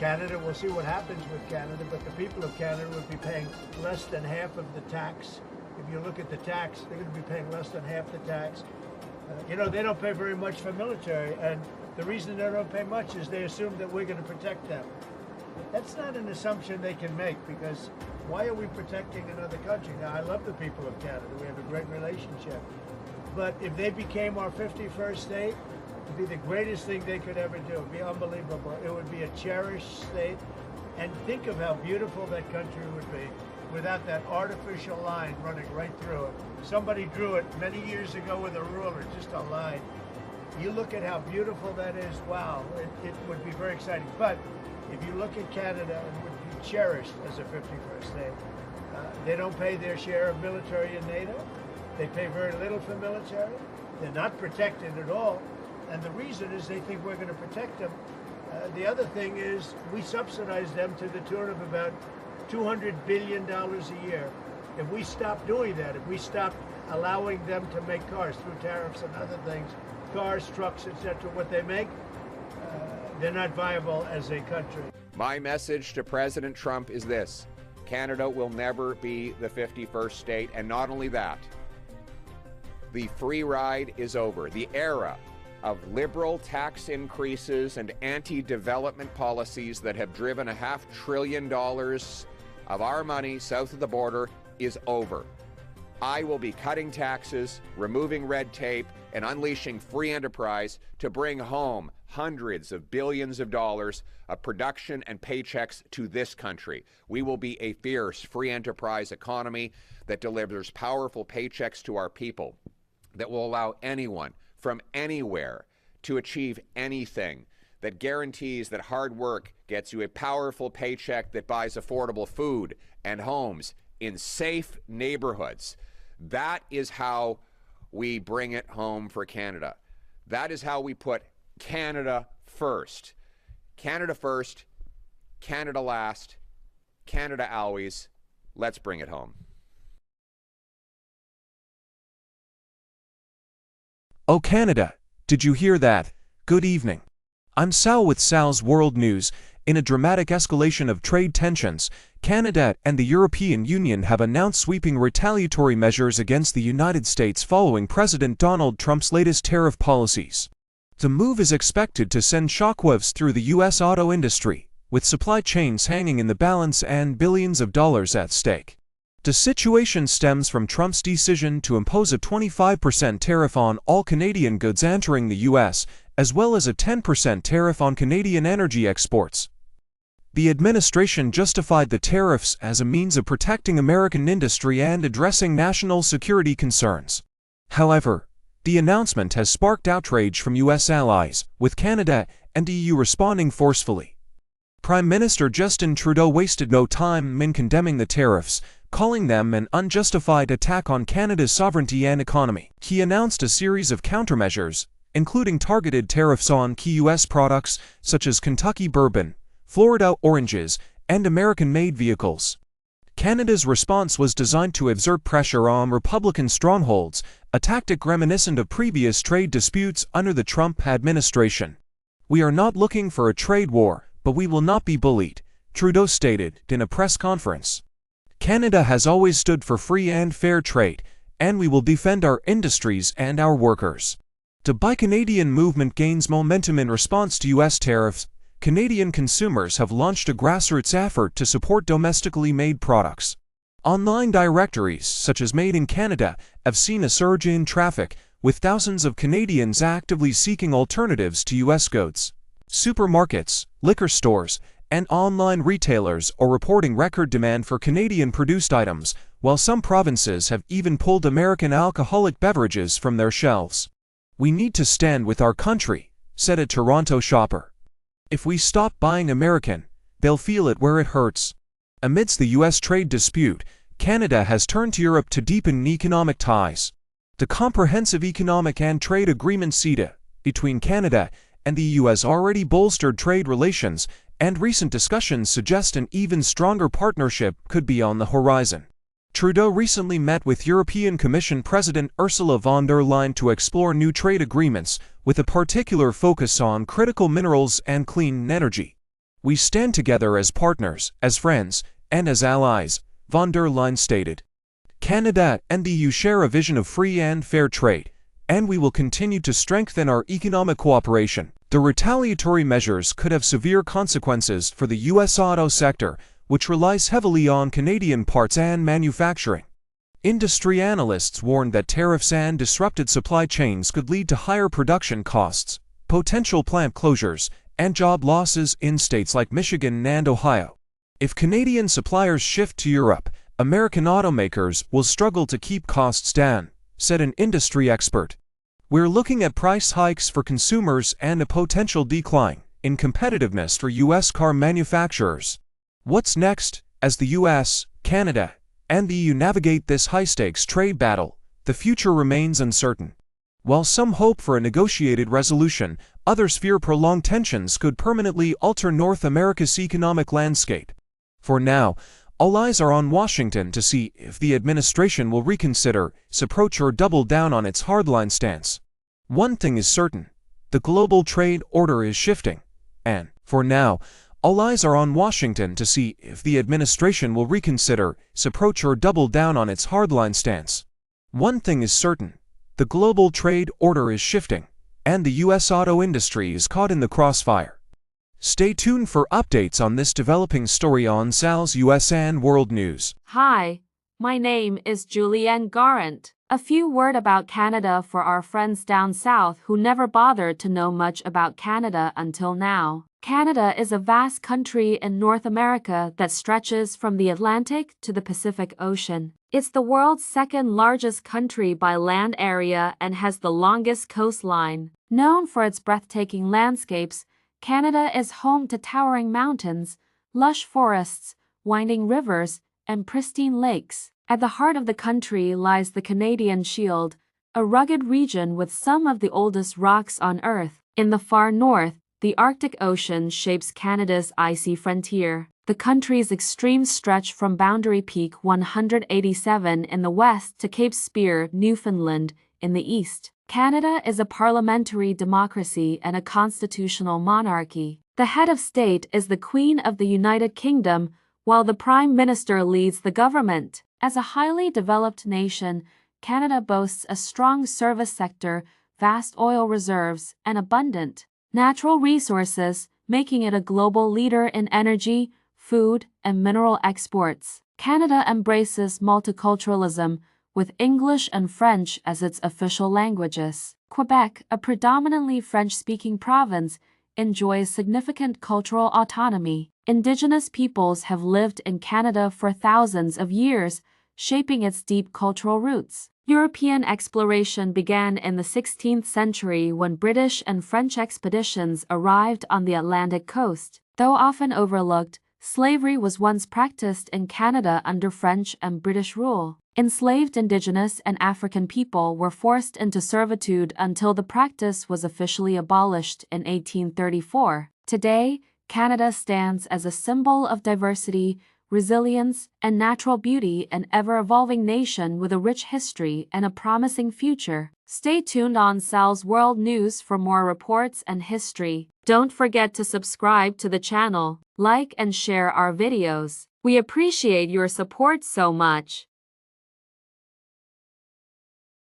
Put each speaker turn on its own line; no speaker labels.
Canada, we'll see what happens with Canada, but the people of Canada would be paying less than half of the tax. If you look at the tax, they're going to be paying less than half the tax. You know, they don't pay very much for military, and the reason they don't pay much is they assume that we're going to protect them. That's not an assumption they can make, because why are we protecting another country? Now, I love the people of Canada. We have a great relationship. But if they became our 51st state, it would be the greatest thing they could ever do. It would be unbelievable. It would be a cherished state. And think of how beautiful that country would be without that artificial line running right through it. Somebody drew it many years ago with a ruler, just a line. You look at how beautiful that is, wow, it would be very exciting. But if you look at Canada, it would be cherished as a 51st state. They don't pay their share of military in NATO. They pay very little for military. They're not protected at all. And the reason is they think we're going to protect them. The other thing is we subsidize them to the tune of about $200 billion a year. If we stop doing that, if we stop allowing them to make cars through tariffs and other things, cars, trucks, etc., what they make, they're not viable as a country.
My message to President Trump is this: Canada will never be the 51st state, and not only that, the free ride is over. The era of liberal tax increases and anti-development policies that have driven $500 billion of our money south of the border is over. I will be cutting taxes, removing red tape, and unleashing free enterprise to bring home hundreds of billions of dollars of production and paychecks to this country. We will be a fierce free enterprise economy that delivers powerful paychecks to our people, that will allow anyone from anywhere to achieve anything, that guarantees that hard work gets you a powerful paycheck that buys affordable food and homes in safe neighborhoods. That is how we bring it home for Canada. That is how we put Canada first. Canada first, Canada last, Canada always. Let's bring it home.
Oh Canada, did you hear that? Good evening. I'm Sal with Sal's World News. In a dramatic escalation of trade tensions, Canada and the European Union have announced sweeping retaliatory measures against the United States following President Donald Trump's latest tariff policies. The move is expected to send shockwaves through the U.S. auto industry, with supply chains hanging in the balance and billions of dollars at stake. The situation stems from Trump's decision to impose a 25% tariff on all Canadian goods entering the U.S., as well as a 10% tariff on Canadian energy exports. The administration justified the tariffs as a means of protecting American industry and addressing national security concerns. However, the announcement has sparked outrage from U.S. allies, with Canada and EU responding forcefully. Prime Minister Justin Trudeau wasted no time in condemning the tariffs, calling them an unjustified attack on Canada's sovereignty and economy. He announced a series of countermeasures, including targeted tariffs on key U.S. products such as Kentucky bourbon, Florida oranges, and American-made vehicles. Canada's response was designed to exert pressure on Republican strongholds, a tactic reminiscent of previous trade disputes under the Trump administration. "We are not looking for a trade war, but we will not be bullied," Trudeau stated in a press conference. "Canada has always stood for free and fair trade, and we will defend our industries and our workers." The Buy Canadian movement gains momentum in response to U.S. tariffs. Canadian consumers have launched a grassroots effort to support domestically made products. Online directories, such as Made in Canada, have seen a surge in traffic, with thousands of Canadians actively seeking alternatives to U.S. goods. Supermarkets, liquor stores, and online retailers are reporting record demand for Canadian-produced items, while some provinces have even pulled American alcoholic beverages from their shelves. "We need to stand with our country," said a Toronto shopper. "If we stop buying American, they'll feel it where it hurts." Amidst the U.S. trade dispute, Canada has turned to Europe to deepen economic ties. The Comprehensive Economic and Trade Agreement (CETA) between Canada and the EU has already bolstered trade relations, and recent discussions suggest an even stronger partnership could be on the horizon. Trudeau recently met with European Commission President Ursula von der Leyen to explore new trade agreements, with a particular focus on critical minerals and clean energy. We stand together as partners, as friends, and as allies, von der Leyen stated. Canada and the EU share a vision of free and fair trade, and we will continue to strengthen our economic cooperation. The retaliatory measures could have severe consequences for the U.S. auto sector, which relies heavily on Canadian parts and manufacturing. Industry analysts warned that tariffs and disrupted supply chains could lead to higher production costs, potential plant closures, and job losses in states like Michigan and Ohio. If Canadian suppliers shift to Europe, American automakers will struggle to keep costs down, said an industry expert. We're looking at price hikes for consumers and a potential decline in competitiveness for U.S. car manufacturers. What's next? As the U.S., Canada, and the EU navigate this high-stakes trade battle, the future remains uncertain. While some hope for a negotiated resolution, others fear prolonged tensions could permanently alter North America's economic landscape. For now, all eyes are on Washington to see if the administration will reconsider its approach or double down on its hardline stance. One thing is certain: the global trade order is shifting, and, for now, all eyes are on Washington to see if the administration will reconsider its approach or double down on its hardline stance. One thing is certain: the global trade order is shifting, and the U.S. auto industry is caught in the crossfire. Stay tuned for updates on this developing story on Sal's US and World News.
Hi, my name is Julianne Garrant. A few words about Canada for our friends down south who never bothered to know much about Canada until now. Canada is a vast country in North America that stretches from the Atlantic to the Pacific Ocean. It's the world's second largest country by land area and has the longest coastline. Known for its breathtaking landscapes, Canada is home to towering mountains, lush forests, winding rivers, and pristine lakes. At the heart of the country lies the Canadian Shield, a rugged region with some of the oldest rocks on Earth. In the far north, the Arctic Ocean shapes Canada's icy frontier. The country's extremes stretch from Boundary Peak 187 in the west to Cape Spear, Newfoundland, in the east. Canada is a parliamentary democracy and a constitutional monarchy. The head of state is the Queen of the United Kingdom, while the Prime Minister leads the government. As a highly developed nation, Canada boasts a strong service sector, vast oil reserves, and abundant natural resources, making it a global leader in energy, food, and mineral exports. Canada embraces multiculturalism, with English and French as its official languages. Quebec, a predominantly French-speaking province, enjoys significant cultural autonomy. Indigenous peoples have lived in Canada for thousands of years, shaping its deep cultural roots. European exploration began in the 16th century when British and French expeditions arrived on the Atlantic coast. Though often overlooked, slavery was once practiced in Canada under French and British rule. Enslaved Indigenous and African people were forced into servitude until the practice was officially abolished in 1834. Today, Canada stands as a symbol of diversity, resilience, and natural beauty, an ever-evolving nation with a rich history and a promising future. Stay tuned on Sal's World News for more reports and history. Don't forget to subscribe to the channel, like and share our videos. We appreciate your support so much.